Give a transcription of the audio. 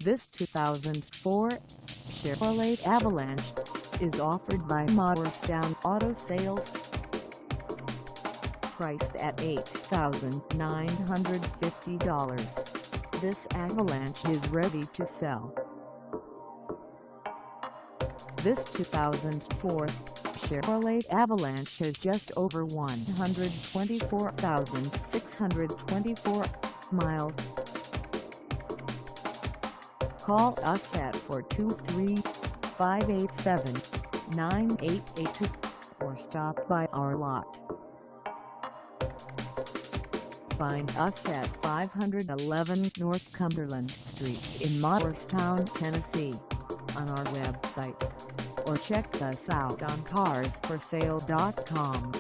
This 2004 Chevrolet Avalanche is offered by Morristown Auto Sales. Priced at $8,950, this Avalanche is ready to sell. This 2004 Chevrolet Avalanche has just over 124,624 miles. Call us at 423-587-9882 or stop by our lot. Find us at 511 North Cumberland Street in Morristown, Tennessee, on our website, or check us out on carsforsale.com.